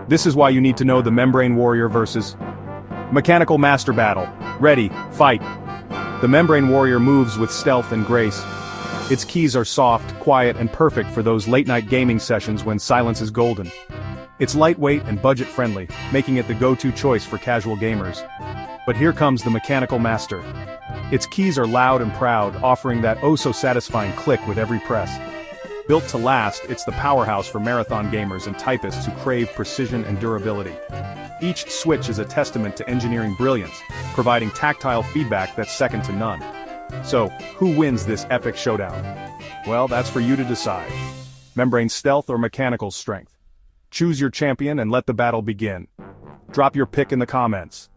This is why you need to know the Membrane Warrior versus Mechanical Master battle. Ready, fight. The Membrane Warrior moves with stealth and grace. Its keys are soft, quiet, and perfect for those late-night gaming sessions when silence is golden. It's lightweight and budget-friendly, making it the go-to choice for casual gamers. But here comes the Mechanical Master. Its keys are loud and proud, offering that oh-so-satisfying click with every press. Built to last, it's the powerhouse for marathon gamers and typists who crave precision and durability. Each switch is a testament to engineering brilliance, providing tactile feedback that's second to none. So, who wins this epic showdown? Well, that's for you to decide. Membrane stealth or mechanical strength? Choose your champion and let the battle begin. Drop your pick in the comments.